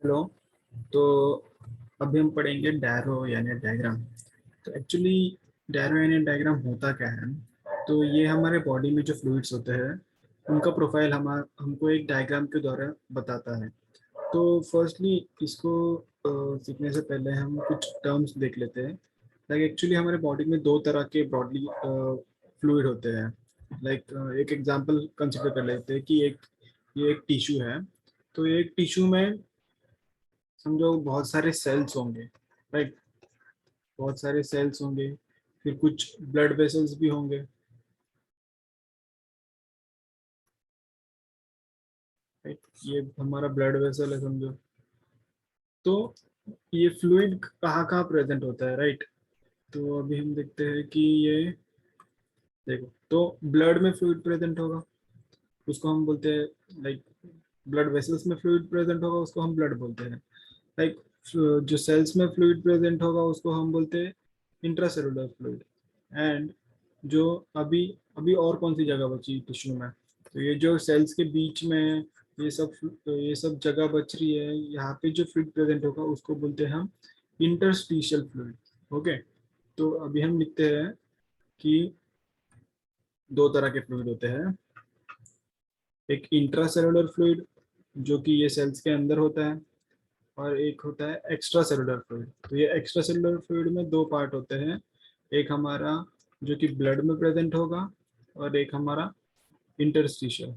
Hello. तो अभी हम पढ़ेंगे डायरो यानी डायग्राम। तो एक्चुअली डायरो यानी डायग्राम होता क्या है? तो ये हमारे बॉडी में जो फ्लूइड्स होते हैं उनका प्रोफाइल हमको एक डायग्राम के द्वारा बताता है। तो फर्स्टली इसको सीखने से पहले हम कुछ टर्म्स देख लेते हैं। लाइक एक्चुअली हमारे बॉडी में दो तरह के ब्रॉडली फ्लूइड होते हैं। लाइक एक एग्जांपल कंसिडर कर लेते हैं कि ये एक टिश्यू है। तो एक टिश्यू में समझो बहुत सारे सेल्स होंगे, राइट। बहुत सारे सेल्स होंगे, फिर कुछ ब्लड वेसल्स भी होंगे, राइट। ये हमारा ब्लड वेसल है समझो। तो ये फ्लूइड कहाँ कहाँ प्रेजेंट होता है, राइट। तो अभी हम देखते हैं कि ये देखो, तो ब्लड में फ्लूइड प्रेजेंट होगा, उसको हम बोलते हैं लाइक ब्लड वेसल्स में फ्लूइड प्रेजेंट होगा, उसको हम ब्लड बोलते हैं। लाइक जो सेल्स में फ्लूइड प्रेजेंट होगा उसको हम बोलते हैं इंट्रासेलुलर फ्लूइड। एंड जो अभी अभी और कौन सी जगह बची टिश्यू में, तो ये जो सेल्स के बीच में ये सब जगह बच रही है, यहाँ पे जो फ्लूइड प्रेजेंट होगा उसको बोलते हैं हम इंटरस्टिशियल फ्लूइड। ओके। तो अभी हम लिखते हैं कि दो तरह के फ्लूइड होते हैं। एक इंट्रासेलुलर फ्लूइड जो कि ये सेल्स के अंदर होता है, और एक होता है एक्स्ट्रा सेलुलर फ्लूइड। तो ये एक्स्ट्रा सेलुलर फ्लूइड में दो पार्ट होते हैं। एक हमारा जो कि ब्लड में प्रेजेंट होगा, और एक हमारा इंटरस्टिशियल।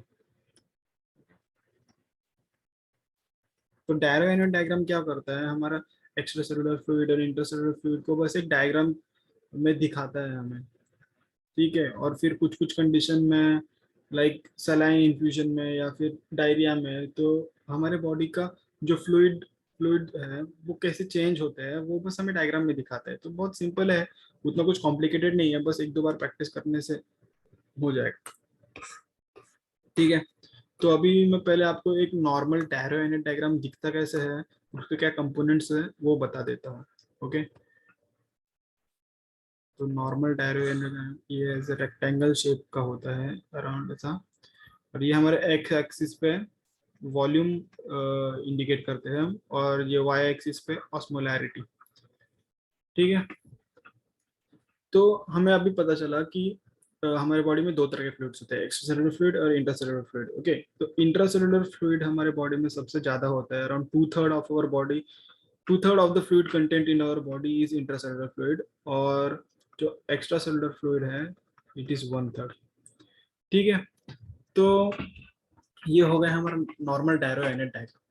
तो डायरो एनोड डायग्राम क्या करता है, हमारा एक्स्ट्रा सेलुलर फ्लूइड और इंटरसेलुलर फ्लूइड को बस एक डायग्राम में दिखाता है हमें। ठीक है। और फिर कुछ कुछ कंडीशन में लाइक सलाइन इन्फ्यूजन में या फिर डायरिया में, तो हमारे बॉडी का जो फ्लूइड फ्लूइड है वो कैसे चेंज होते हैं वो बस हमें डायग्राम में दिखाता है। तो बहुत सिंपल है, उतना कुछ कॉम्प्लिकेटेड नहीं है, बस एक दो बार प्रैक्टिस करने से हो जाएगा। ठीक है। तो अभी मैं पहले आपको एक नॉर्मल डायरो एनोड डायग्राम दिखता कैसे है, उसके क्या कंपोनेंट्स है वो बता देता हूँ। ओके। तो नॉर्मल डायरो एनोड ये ऐसे रेक्टेंगल शेप का होता है अराउंड ऐसा। और ये हमारे एक्स एक्सिस पे वॉल्यूम इंडिकेट करते हैं हम, और ये वाई एक्सिस पे ऑस्मोलैरिटी। ठीक है। तो हमें अभी पता चला कि हमारे बॉडी में दो तरह के फ्लूइड्स होते हैं, एक्स्ट्रासेलुलर फ्लूइड और इंट्रासेलुलर फ्लूइड। ओके। तो इंट्रासेलुलर फ्लूइड हमारे बॉडी में सबसे ज्यादा होता है, around two third of our body, two third of the fluid content in our body is intracellular fluid. और जो एक्स्ट्रासेलुलर फ्लूइड है इट इज वन थर्ड। ठीक है। तो ये हो गया हमारा नॉर्मल डायरो एनोड डायग्राम।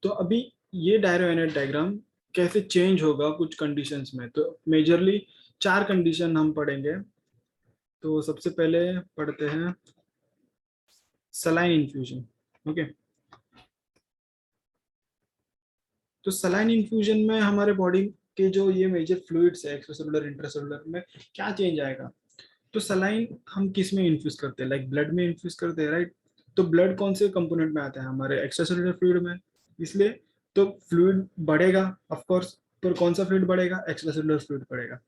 तो अभी ये डायरो एनोड डायग्राम कैसे चेंज होगा कुछ कंडीशंस में, तो मेजरली चार कंडीशन हम पढ़ेंगे। तो सबसे पहले पढ़ते हैं सलाइन इन्फ्यूजन। ओके। तो सलाइन इन्फ्यूजन में हमारे बॉडी के जो ये मेजर फ्लूइड्स है एक्स्ट्रासेलुलर इंट्रासेलुलर में क्या चेंज आएगा। तो सलाइन हम किस में इन्फ्यूज करते हैं, लाइक ब्लड में इन्फ्यूज करते हैं, राइट। तो ब्लड कौन से कंपोनेंट में आता है, हमारे एक्स्ट्रासेलुलर फ्लूइड में। इसलिए तो फ्लूइड बढ़ेगा ऑफ कोर्स, पर कौन सा फ्लूइड बढ़ेगा, एक्स्ट्रासेलुलर फ्लूइड बढ़ेगा।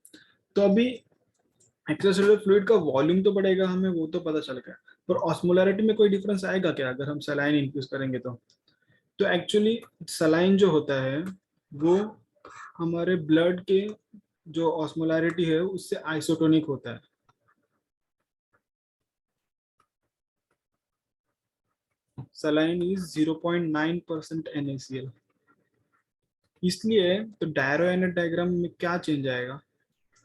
तो अभी एक्स्ट्रासेलुलर फ्लूइड का वॉल्यूम तो बढ़ेगा, हमें वो तो पता चल गया, पर ऑस्मोलैरिटी में कोई डिफरेंस आएगा क्या अगर हम सलाइन इन्फ्यूज करेंगे तो एक्चुअली सलाइन जो होता है वो हमारे ब्लड के जो ऑस्मोलैरिटी है उससे आइसोटोनिक होता है। Saline is 0.9% NaCl। इसलिए तो डायरो एनोड डायग्राम में क्या चेंज आएगा,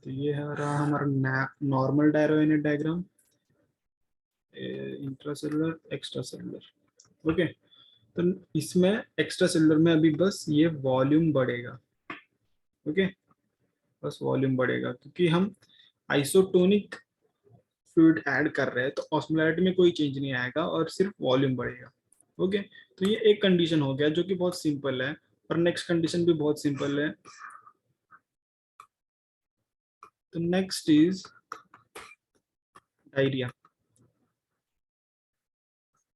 तो ये है रहा हमारा नॉर्मल डायरो anode diagram, intracellular extracellular. Okay. तो इसमें एक्स्ट्रा सेलुलर में अभी बस ये वॉल्यूम बढ़ेगा। ओके। बस वॉल्यूम बढ़ेगा क्योंकि हम आइसोटोनिक फ्लूइड ऐड कर रहे हैं, तो ऑस्मोलैरिटी में कोई चेंज नहीं आएगा और सिर्फ वॉल्यूम बढ़ेगा। ओके। तो ये एक कंडीशन हो गया जो कि बहुत सिंपल है। और नेक्स्ट कंडीशन भी बहुत सिंपल है। तो नेक्स्ट इज डायरिया।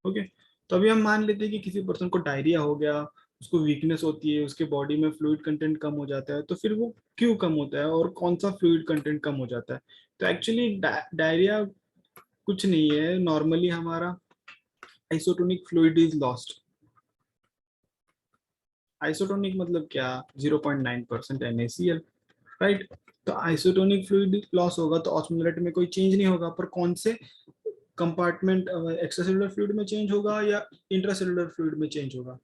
ओके। तो अभी हम मान लेते हैं कि किसी पर्सन को डायरिया हो गया, उसको वीकनेस होती है, उसके बॉडी में फ्लूइड कंटेंट कम हो जाता है, तो फिर वो क्यों कम होता है और कौन सा फ्लूइड कंटेंट कम हो जाता है। तो एक्चुअली डायरिया कुछ नहीं है, नॉर्मली हमारा isotonic fluid is lost. Isotonic मतलब क्या, 0.9% NaCl, राइट। तो आइसोटोनिक फ्लूइड लॉस होगा तो ऑस्मोलरिटी में कोई चेंज नहीं होगा, पर कौन से कंपार्टमेंट, एक्स्ट्रासेलुलर फ्लूइड में चेंज होगा या इंट्रासेलुलर फ्लूइड में चेंज होगा?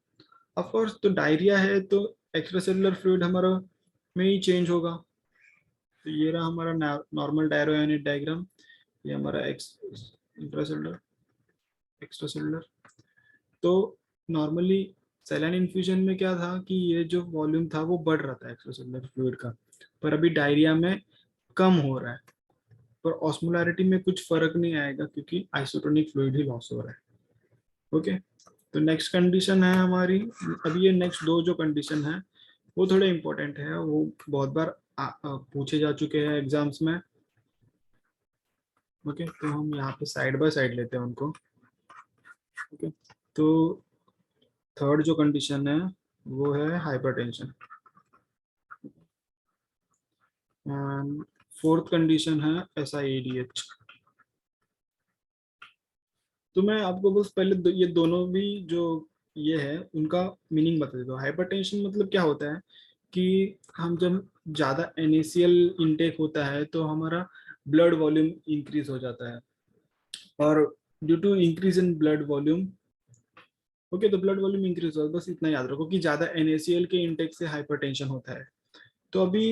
ऑफ कोर्स, तो डायरिया है तो एक्स्ट्रासेलुलर फ्लूइड हमारा में ही चेंज होगा। तो ये रहा हमारा नॉर्मल डायरोयानिक डायग्राम, ये हमारा एक्स इंट्रासेलुलर एक्स्ट्रासेलुलर। तो नॉर्मली सैलाइन इन्फ्यूजन में क्या था कि ये जो वॉल्यूम था वो बढ़ रहा था एक्स्ट्रासेलुलर फ्लूइड का, पर अभी डायरिया में कम हो रहा है, पर ऑस्मोलैरिटी में कुछ फर्क नहीं आएगा क्योंकि आइसोटोनिक फ्लूइड ही लॉस हो रहा है। ओके, तो नेक्स्ट कंडीशन है हमारी, अभी ये नेक्स्ट दो जो कंडीशन है वो थोड़े इंपॉर्टेंट है, वो बहुत बार पूछे जा चुके हैं एग्जाम्स में। ओके, तो हम यहाँ पे साइड बाय साइड लेते हैं उनको। ओके, तो थर्ड जो कंडीशन है वो है हाइपरटेंशन, एंड फोर्थ कंडीशन है SIADH। तो मैं आपको बस पहले ये दोनों भी जो ये है उनका मीनिंग बता देता हूँ। हाइपरटेंशन मतलब क्या होता है कि हम जब ज़्यादा NaCl इनटेक होता है तो हमारा ब्लड वॉल्यूम इंक्रीज हो जाता है, और due to increase in blood volume, okay, तो ब्लड वॉल्यूम इंक्रीज होगा, बस इतना याद रखो कि ज़्यादा NaCl के इनटेक से हाइपरटेंशन होता है। तो अभी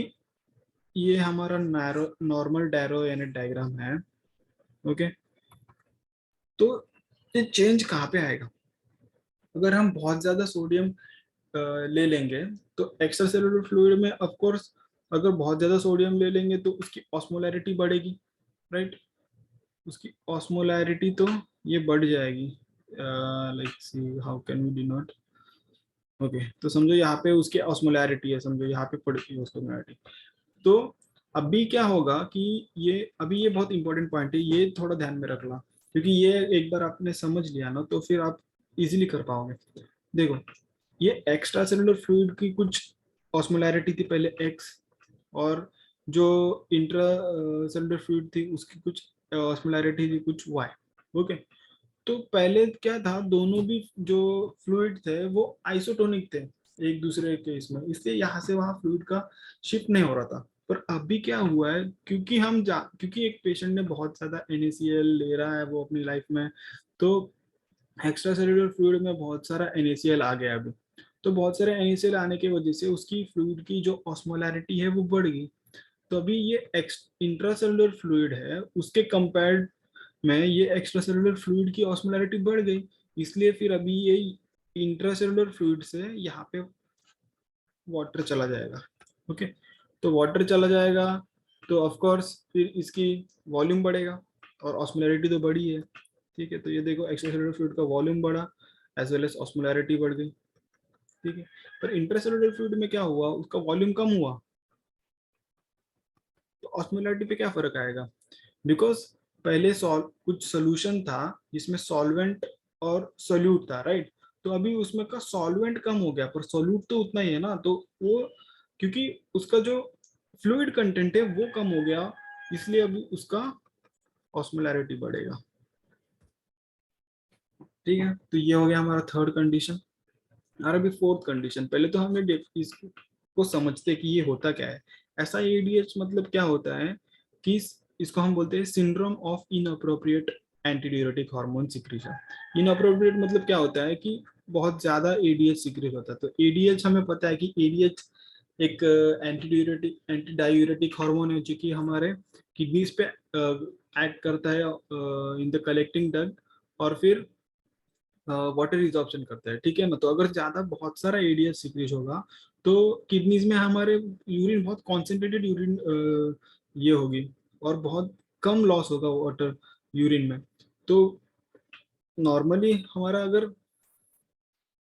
ये हमारा नॉर्मल डायरोयानिक डायग्राम है। ओके, तो ये चेंज कहाँ पे आएगा? अगर हम बहुत ज्यादा सोडियम ले लेंगे तो एक्स्ट्रा सेलुलर फ्लूइड में ऑफ कोर्स, अगर बहुत ज्यादा सोडियम ले लेंगे तो उसकी ऑस्मोलैरिटी बढ़ेगी, राइट। उसकी ऑस्मोलैरिटी तो ये बढ़ जाएगी, like see how can we denote. Okay, तो समझो यहाँ पे उसकी ऑस्मोलैरिटी है, समझो यहाँ पे पड़ती है ऑस्मोलैरिटी। तो अभी क्या होगा कि ये अभी ये बहुत इंपॉर्टेंट पॉइंट है, ये थोड़ा ध्यान में रखना, क्योंकि ये एक बार आपने समझ लिया ना तो फिर आप इजीली कर पाओगे। देखो, ये एक्स्ट्रा सेलुलर फ्लूइड की कुछ ऑस्मोलैरिटी थी पहले X, और जो इंट्रा सेलुलर फ्लूइड थी उसकी कुछ ऑस्मोलैरिटी थी कुछ Y। ओके, तो पहले क्या था, दोनों भी जो फ्लूइड थे वो आइसोटोनिक थे एक दूसरे के इसमें, इसलिए यहाँ से वहाँ फ्लूइड का शिफ्ट नहीं हो रहा था। पर अभी क्या हुआ है, क्योंकि एक पेशेंट ने बहुत ज्यादा NaCl ले रहा है वो अपनी लाइफ में, तो एक्स्ट्रा सेलुलर फ्लूइड में बहुत सारा NaCl आ गया अभी। तो बहुत सारे NaCl आने की वजह से उसकी फ्लूइड की जो ऑस्मोलैरिटी है वो बढ़ गई। तो अभी ये इंट्रासेलुलर फ्लूइड है उसके कंपेयर्ड में ये एक्स्ट्रासेलुलर फ्लूइड की ऑस्मोलैरिटी बढ़ गई, इसलिए फिर अभी ये इंट्रासेलुलर फ्लूइड से यहाँ पे वाटर चला जाएगा। ओके, तो वाटर चला जाएगा तो ऑफ कोर्स फिर इसकी वॉल्यूम बढ़ेगा, और ऑस्मोलैरिटी तो बढ़ी है। ठीक है, तो ये देखो एक्स्ट्रासेलुलर फ्लूइड का वॉल्यूम बढ़ा एज वेल एज ऑस्मोलैरिटी बढ़ गई। ठीक है, पर इंट्रासेलुलर फ्लूइड में क्या हुआ, उसका वॉल्यूम कम हुआ, तो ऑस्मोलैरिटी पे क्या फर्क आएगा? बिकॉज पहले कुछ सोल्यूशन था जिसमें सॉल्वेंट और सोल्यूट था, राइट। तो अभी उसमें का सॉल्वेंट कम हो गया पर सोल्यूट तो उतना ही है ना, तो वो क्योंकि उसका जो फ्लूइड कंटेंट है वो कम हो गया, इसलिए अभी उसका ऑस्मोलैरिटी बढ़ेगा। ठीक है, तो ये हो गया हमारा थर्ड कंडीशन। और अभी फोर्थ कंडीशन, पहले तो हमें इसको समझते कि ये होता क्या है। ऐसा एडीएच मतलब क्या होता है कि इसको हम बोलते हैं syndrome of inappropriate antidiuretic hormone secretion. Inappropriate मतलब क्या होता है कि बहुत ज्यादा एडीएच सिक्रीट होता है। तो एडीएच हमें पता है कि एडीएच एक एंटीडायूरेटिक हार्मोन है जो कि हमारे किडनीज पे एक्ट करता है इन द कलेक्टिंग डक्ट, और फिर वाटर रिजॉर्प्शन करता है। ठीक है ना, तो अगर ज्यादा बहुत सारा एडीएच सिक्रीट होगा तो किडनीज में हमारे यूरिन बहुत कॉन्सेंट्रेटेड यूरिन ये होगी, और बहुत कम लॉस होगा वाटर यूरिन में। तो नॉर्मली हमारा अगर,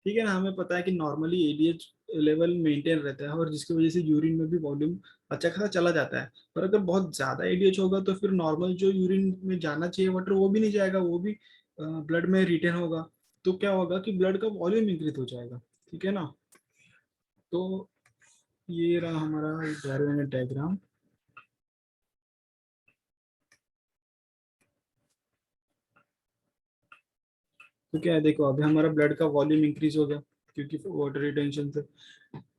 ठीक है ना, हमें पता है कि नॉर्मली एडीएच लेवल मेंटेन रहता है और जिसकी वजह से यूरिन में भी वॉल्यूम अच्छा खासा चला जाता है। पर अगर बहुत ज्यादा एडीएच होगा तो फिर नॉर्मल जो यूरिन में जाना चाहिए वाटर वो भी नहीं जाएगा, वो भी ब्लड में रिटेन होगा। तो क्या होगा कि ब्लड का वॉल्यूम इंक्रीज हो जाएगा। ठीक है ना, तो ये रहा हमारा डायग्राम। तो क्या है, देखो अभी हमारा ब्लड का वॉल्यूम इंक्रीज हो गया, क्योंकि वाटर रिटेंशन से।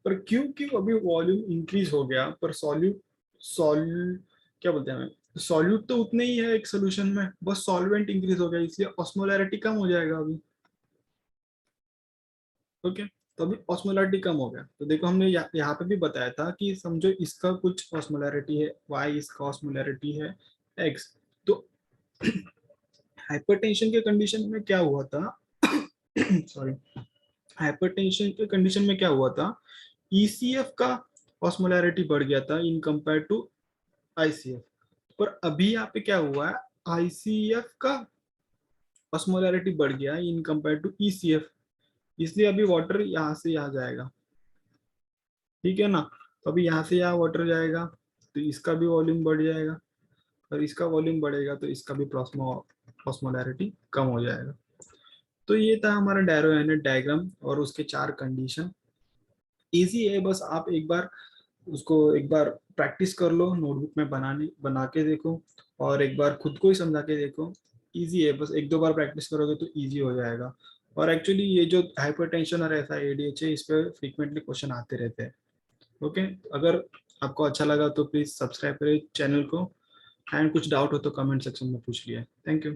पर क्योंकि अभी वॉल्यूम इंक्रीज हो गया, पर सॉल्यूट क्या बोलते हैं, सॉल्यूट तो उतने ही है एक सोल्यूशन में, बस सॉल्वेंट इंक्रीज हो गया, इसलिए ऑस्मोलैरिटी कम हो जाएगा अभी। ओके, तो अभी ऑस्मोलैरिटी कम हो गया। तो देखो हमने यहाँ पे भी बताया था कि समझो इसका कुछ ऑस्मोलैरिटी है y, इसका ऑस्मोलैरिटी है x। तो हाइपरटेंशन के कंडीशन में क्या हुआ था सॉरी, हाइपरटेंशन के कंडीशन में क्या हुआ था, ECF का ऑस्मोलैरिटी बढ़ गया था इन कंपेयर टू ICF। पर अभी यहाँ पे क्या हुआ है, ICF का ऑस्मोलैरिटी बढ़ गया इन कंपेयर टू ECF, इसलिए अभी वाटर यहाँ से यहाँ जाएगा, ठीक है ना। तो अभी यहाँ से यहाँ वाटर जाएगा, तो इसका भी वॉल्यूम बढ़ जाएगा, और इसका वॉल्यूम बढ़ेगा तो इसका भी ऑस्मोलैरिटी कम हो जाएगा। तो ये था हमारा डायरोहेनेट डायग्राम और उसके 4 कंडीशन। इजी है, बस आप एक बार उसको एक बार प्रैक्टिस कर लो, नोटबुक में बना के देखो, और एक बार खुद को ही समझा के देखो। इजी है, बस एक दो बार प्रैक्टिस करोगे तो इजी हो जाएगा। और एक्चुअली ये जो हाइपरटेंशन और ऐसा ADHD है, इस पे फ्रीक्वेंटली क्वेश्चन आते रहते हैं। ओके, अगर आपको अच्छा लगा तो प्लीज सब्सक्राइब करें चैनल को, एंड कुछ डाउट हो तो कमेंट सेक्शन में पूछ लिया। Thank you.